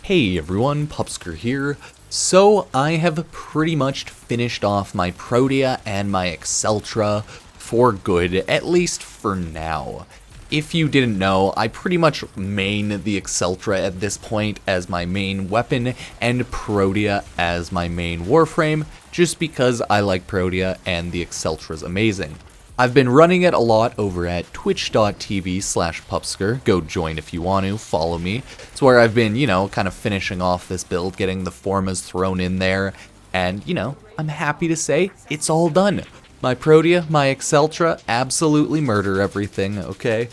Hey everyone, Pupsker here. So I have pretty much finished off my Protea and my Acceltra for good, at least for now. If you didn't know, I pretty much main the Acceltra at this point as my main weapon and Protea as my main Warframe, just because I like Protea and the Acceltra's amazing. I've been running it a lot over at twitch.tv/Pupsker. Go join if you want to, follow me. It's where I've been, kind of finishing off this build, getting the formas thrown in there, and, I'm happy to say it's all done. My Protea, my Acceltra, absolutely murder everything, okay?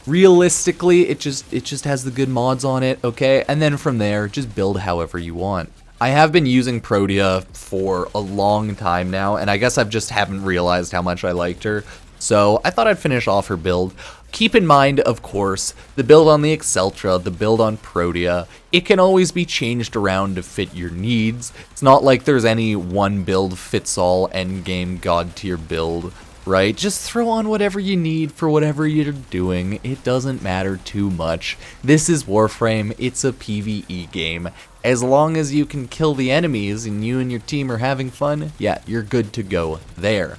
Realistically, it just has the good mods on it, okay? And then from there, just build however you want. I have been using Protea for a long time now, and I guess I just haven't realized how much I liked her, so I thought I'd finish off her build. Keep in mind, of course, the build on the Acceltra, the build on Protea, it can always be changed around to fit your needs. It's not like there's any one build fits all endgame god tier build, right? Just throw on whatever you need for whatever you're doing. It doesn't matter too much. This is Warframe, it's a PvE game. As long as you can kill the enemies and you and your team are having fun, yeah, you're good to go there.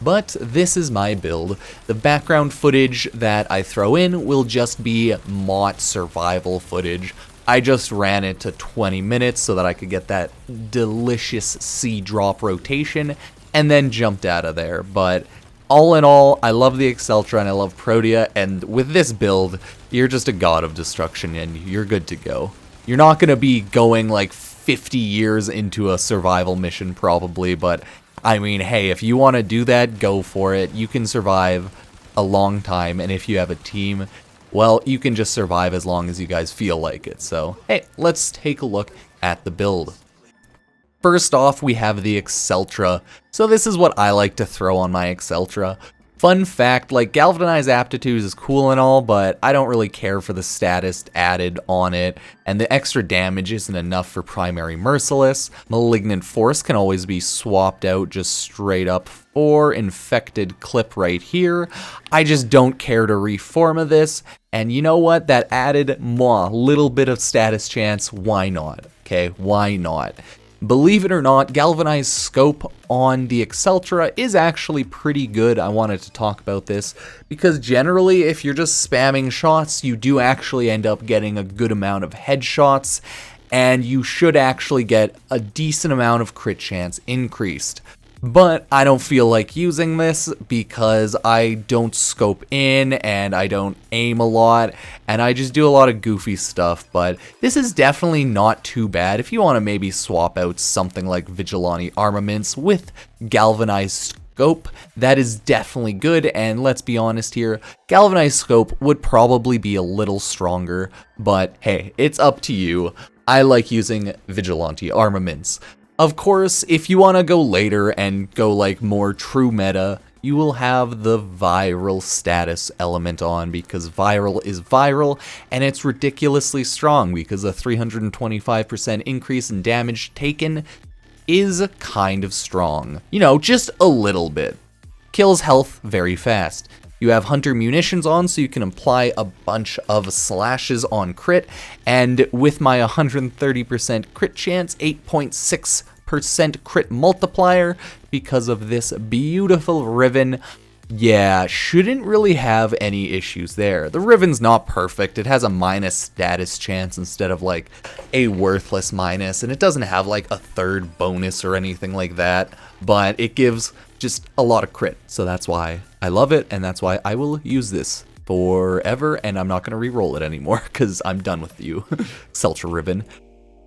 But this is my build. The background footage that I throw in will just be MOT survival footage. I just ran it to 20 minutes so that I could get that delicious sea drop rotation and then jumped out of there. But all in all, I love the Acceltra and I love Protea, and with this build, you're just a god of destruction and you're good to go. You're not going to be going like 50 years into a survival mission probably, but I mean, hey, if you want to do that, go for it. You can survive a long time, and if you have a team, well, you can just survive as long as you guys feel like it. So, hey, let's take a look at the build. First off, we have the Acceltra. So this is what I like to throw on my Acceltra. Fun fact, like, Galvanized Aptitudes is cool and all, but I don't really care for the status added on it, and the extra damage isn't enough for Primary Merciless. Malignant Force can always be swapped out just straight up for Infected Clip right here. I just don't care to reforma this, and you know what? That added little bit of status chance, why not? Okay, why not? Believe it or not, Galvanized Scope on the Acceltra is actually pretty good. I wanted to talk about this because generally if you're just spamming shots, you do actually end up getting a good amount of headshots, and you should actually get a decent amount of crit chance increased. But I don't feel like using this because I don't scope in and I don't aim a lot and I just do a lot of goofy stuff. But this is definitely not too bad if you want to maybe swap out something like Vigilante Armaments with Galvanized Scope. That is definitely good, and let's be honest here, Galvanized Scope would probably be a little stronger, but hey, it's up to you. I like using Vigilante Armaments. Of course, if you want to go later and go like more true meta, you will have the viral status element on because viral is viral and it's ridiculously strong because a 325% increase in damage taken is kind of strong. Just a little bit. Kills health very fast. You have Hunter Munitions on, so you can apply a bunch of slashes on crit, and with my 130% crit chance, 8.6% crit multiplier, because of this beautiful riven, yeah, shouldn't really have any issues there. The riven's not perfect, it has a minus status chance instead of like a worthless minus, and it doesn't have like a third bonus or anything like that, but it gives just a lot of crit, so that's why I love it, and that's why I will use this forever, and I'm not going to re-roll it anymore, because I'm done with you, Acceltra Riven.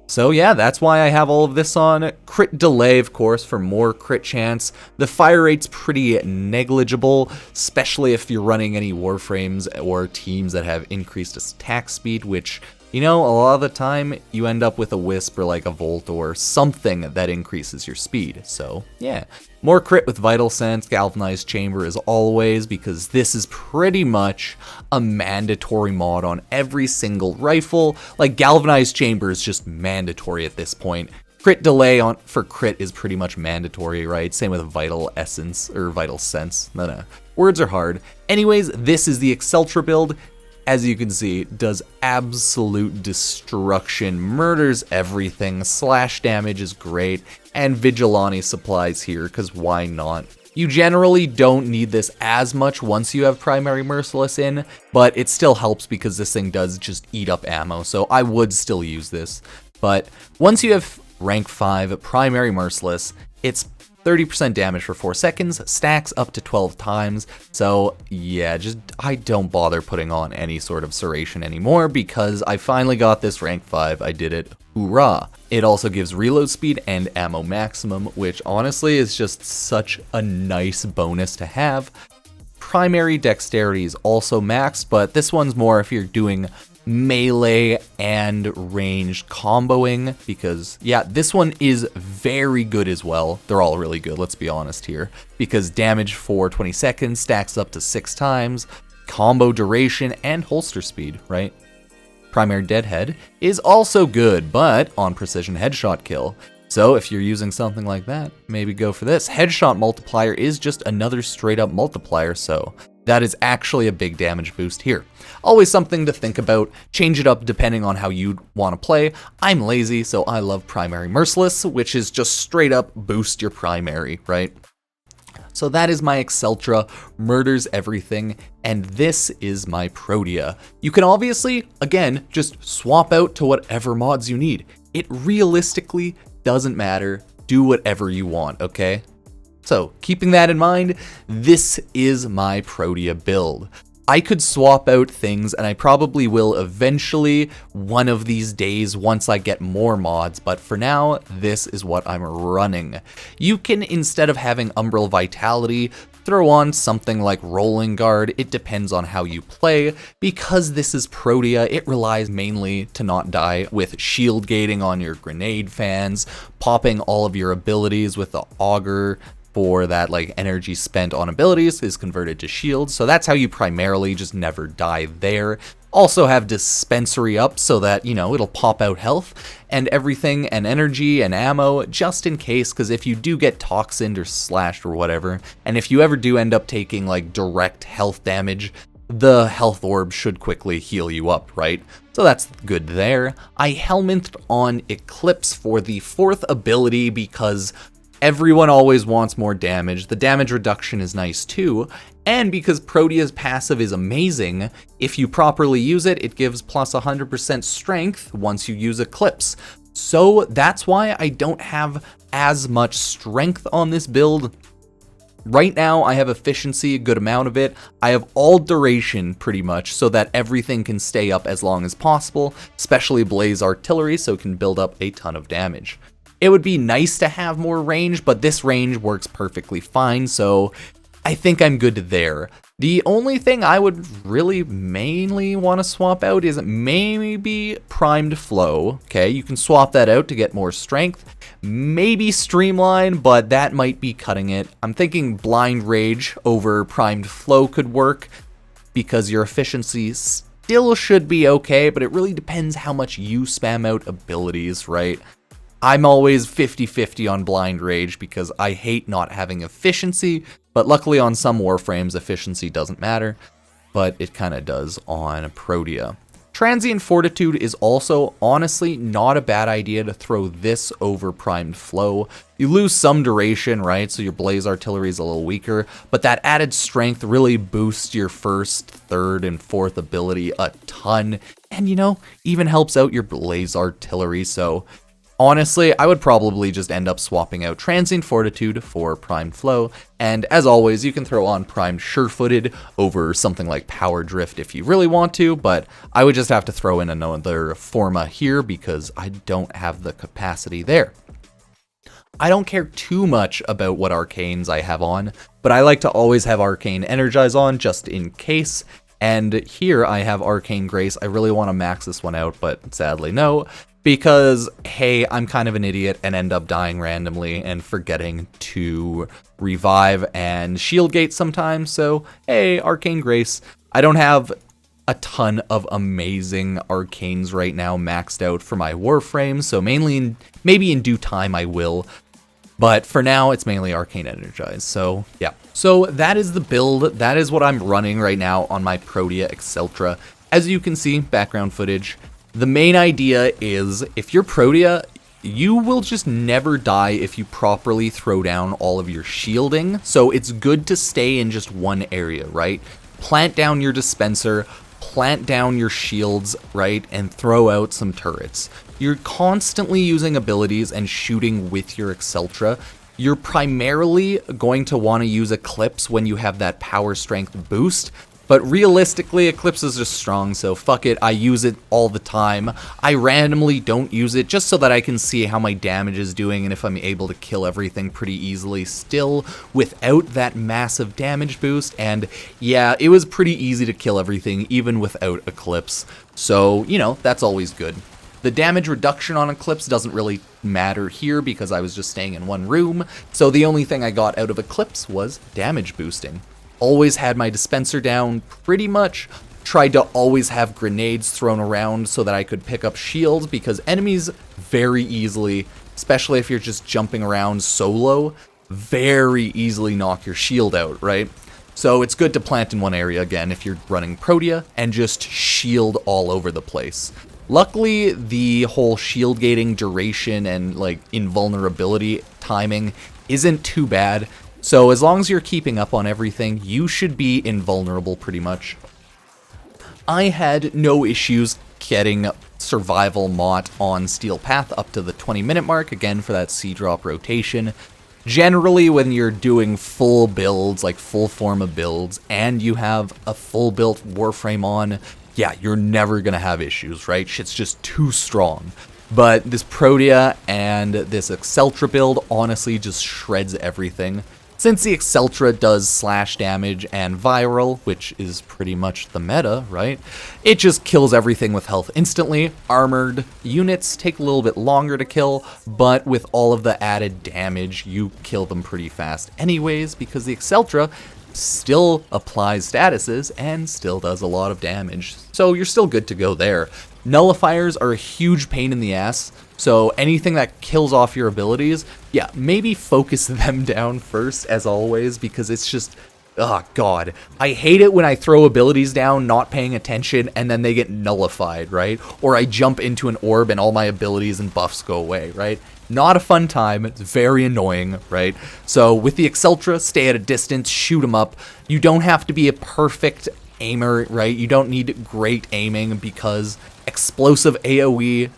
So yeah, that's why I have all of this on. Crit delay, of course, for more crit chance. The fire rate's pretty negligible, especially if you're running any Warframes or teams that have increased attack speed, which, a lot of the time you end up with a Wisp or like a Volt or something that increases your speed. So yeah, more crit with Vital Sense, Galvanized Chamber as always, because this is pretty much a mandatory mod on every single rifle. Like, Galvanized Chamber is just mandatory at this point. Crit delay for crit is pretty much mandatory, right? Same with Vital Essence or Vital Sense. No. Words are hard. Anyways, this is the Acceltra build. as you can see, does absolute destruction, murders everything, slash damage is great, and Vigilante supplies here, because why not? You generally don't need this as much once you have Primary Merciless in, but it still helps because this thing does just eat up ammo, so I would still use this. But once you have rank 5 Primary Merciless, it's 30% damage for 4 seconds, stacks up to 12 times, so yeah, I don't bother putting on any sort of Serration anymore because I finally got this rank 5, I did it, hoorah! It also gives reload speed and ammo maximum, which honestly is just such a nice bonus to have. Primary dexterity is also maxed, but this one's more if you're doing melee and ranged comboing, because yeah, this one is very good as well. They're all really good, let's be honest here, because damage for 20 seconds stacks up to 6 times, combo duration, and holster speed, right? Primary Deadhead is also good, but on precision headshot kill. So if you're using something like that, maybe go for this. Headshot multiplier is just another straight up multiplier, so that is actually a big damage boost here. Always something to think about, change it up depending on how you want to play. I'm lazy, so I love Primary Merciless, which is just straight up boost your primary, right? So that is my Acceltra, murders everything, and this is my Protea. You can obviously, again, just swap out to whatever mods you need. It realistically doesn't matter, do whatever you want, okay? So, keeping that in mind, this is my Protea build. I could swap out things, and I probably will eventually one of these days once I get more mods, but for now, this is what I'm running. You can, instead of having Umbral Vitality, throw on something like Rolling Guard. It depends on how you play. Because this is Protea, it relies mainly to not die with shield gating on your grenade fans, popping all of your abilities with the Augur, for that like energy spent on abilities is converted to shields, so that's how you primarily just never die there. Also have dispensary up so that, you know, it'll pop out health and everything and energy and ammo just in case, because if you do get toxined or slashed or whatever, and if you ever do end up taking like direct health damage, the health orb should quickly heal you up, right? So that's good there. I helmethed on Eclipse for the 4th ability because everyone always wants more damage. The damage reduction is nice too, and because Protea's passive is amazing, if you properly use it, it gives plus 100% strength once you use Eclipse. So that's why I don't have as much strength on this build. Right now, I have efficiency, a good amount of it. I have all duration pretty much so that everything can stay up as long as possible, especially Blaze Artillery, so it can build up a ton of damage. It would be nice to have more range, but this range works perfectly fine, so I think I'm good there. The only thing I would really mainly want to swap out is maybe Primed Flow. Okay, you can swap that out to get more strength. Maybe Streamline, but that might be cutting it. I'm thinking Blind Rage over Primed Flow could work because your efficiency still should be okay, but it really depends how much you spam out abilities, right? I'm always 50-50 on Blind Rage because I hate not having efficiency, but luckily on some Warframes efficiency doesn't matter, but it kind of does on Protea. Transient Fortitude is also honestly not a bad idea to throw this over Primed Flow. You lose some duration, right, so your Blaze Artillery is a little weaker, but that added strength really boosts your 1st, 3rd, and 4th ability a ton, and you know, even helps out your Blaze Artillery, so honestly, I would probably just end up swapping out Transient Fortitude for Primed Flow, and as always, you can throw on Primed Surefooted over something like Power Drift if you really want to, but I would just have to throw in another Forma here because I don't have the capacity there. I don't care too much about what arcanes I have on, but I like to always have Arcane Energize on just in case. And here I have Arcane Grace. I really want to max this one out, but sadly no. Because, hey, I'm kind of an idiot and end up dying randomly and forgetting to revive and shield gate sometimes, so, hey, Arcane Grace. I don't have a ton of amazing arcanes right now maxed out for my Warframe, so maybe in due time I will. But for now, it's mainly Arcane Energize, so yeah. So that is the build, that is what I'm running right now on my Protea Acceltra. as you can see, background footage, the main idea is if you're Protea, you will just never die if you properly throw down all of your shielding, so it's good to stay in just one area, right? Plant down your dispenser, plant down your shields, right, and throw out some turrets. You're constantly using abilities and shooting with your Acceltra. You're primarily going to want to use Eclipse when you have that power strength boost, but realistically, Eclipse is just strong, so fuck it, I use it all the time. I randomly don't use it just so that I can see how my damage is doing and if I'm able to kill everything pretty easily still without that massive damage boost, and yeah, it was pretty easy to kill everything even without Eclipse, so, you know, that's always good. The damage reduction on Eclipse doesn't really matter here because I was just staying in one room, so the only thing I got out of Eclipse was damage boosting. Always had my dispenser down, pretty much. Tried to always have grenades thrown around so that I could pick up shields because enemies very easily, especially if you're just jumping around solo, very easily knock your shield out, right? So it's good to plant in one area again if you're running Protea and just shield all over the place. Luckily, the whole shield gating duration and like invulnerability timing isn't too bad. So as long as you're keeping up on everything, you should be invulnerable pretty much. I had no issues getting survival mott on Steel Path up to the 20-minute mark, again for that C-drop rotation. Generally, when you're doing full builds, like full form of builds, and you have a full built Warframe on, yeah, you're never gonna have issues, right? Shit's just too strong. But this Protea and this Acceltra build honestly just shreds everything. Since the Acceltra does slash damage and viral, which is pretty much the meta, right? It just kills everything with health instantly. Armored units take a little bit longer to kill, but with all of the added damage, you kill them pretty fast anyways, because the Acceltra still applies statuses and still does a lot of damage. So you're still good to go there. Nullifiers are a huge pain in the ass, so anything that kills off your abilities, yeah, maybe focus them down first, as always, because it's just, oh god. I hate it when I throw abilities down, not paying attention, and then they get nullified, right? Or I jump into an orb and all my abilities and buffs go away, right? Not a fun time, it's very annoying, right? So with the Acceltra, stay at a distance, shoot them up. You don't have to be a perfect aimer, right? You don't need great aiming because explosive AoE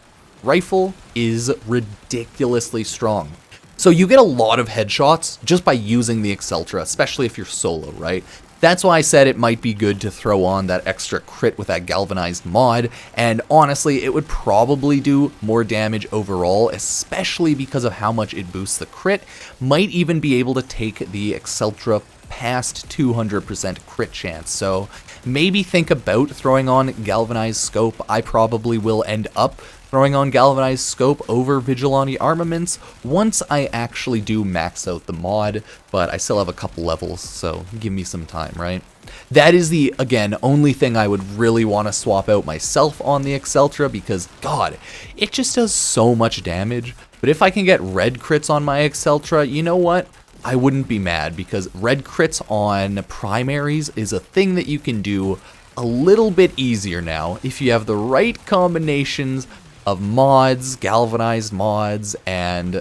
rifle is ridiculously strong. So you get a lot of headshots just by using the Acceltra, especially if you're solo, right? That's why I said it might be good to throw on that extra crit with that galvanized mod, and honestly, it would probably do more damage overall, especially because of how much it boosts the crit. Might even be able to take the Acceltra past 200% crit chance, so maybe think about throwing on galvanized scope. I probably will end up throwing on galvanized scope over vigilante armaments once I actually do max out the mod, but I still have a couple levels, so give me some time, right? That is the, again, only thing I would really want to swap out myself on the Acceltra because, god, it just does so much damage. But if I can get red crits on my Acceltra, you know what? I wouldn't be mad because red crits on primaries is a thing that you can do a little bit easier now if you have the right combinations of mods, galvanized mods, and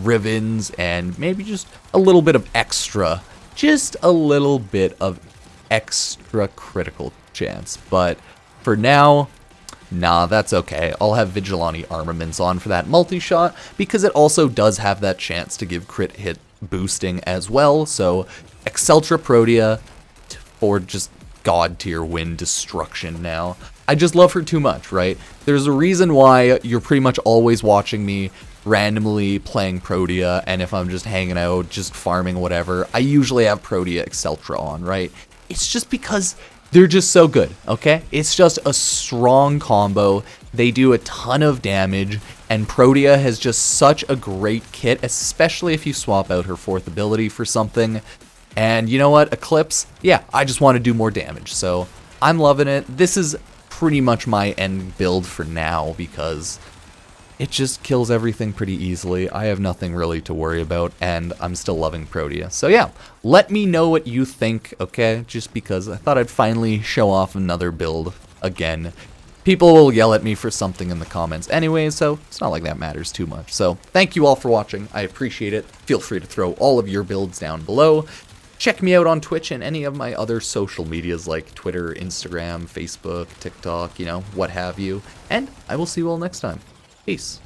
rivens, and maybe just a little bit of extra critical chance. But for now, nah, that's okay. I'll have vigilante armaments on for that multi-shot because it also does have that chance to give crit hit boosting as well. So Acceltra Protea for just god tier win destruction now. I just love her too much, right? There's a reason why you're pretty much always watching me randomly playing Protea, and if I'm just hanging out, just farming, whatever, I usually have Protea Acceltra on, right? It's just because they're just so good, okay? It's just a strong combo. They do a ton of damage, and Protea has just such a great kit, especially if you swap out her fourth ability for something. And you know what? Eclipse, yeah, I just want to do more damage, so I'm loving it. This is pretty much my end build for now because it just kills everything pretty easily. I have nothing really to worry about, and I'm still loving Protea. So yeah, let me know what you think, okay? Just because I thought I'd finally show off another build. again. People will yell at me for something in the comments anyway, so it's not like that matters too much. So thank you all for watching. I appreciate it. Feel free to throw all of your builds down below. Check me out on Twitch and any of my other social medias like Twitter, Instagram, Facebook, TikTok, what have you. And I will see you all next time. Peace.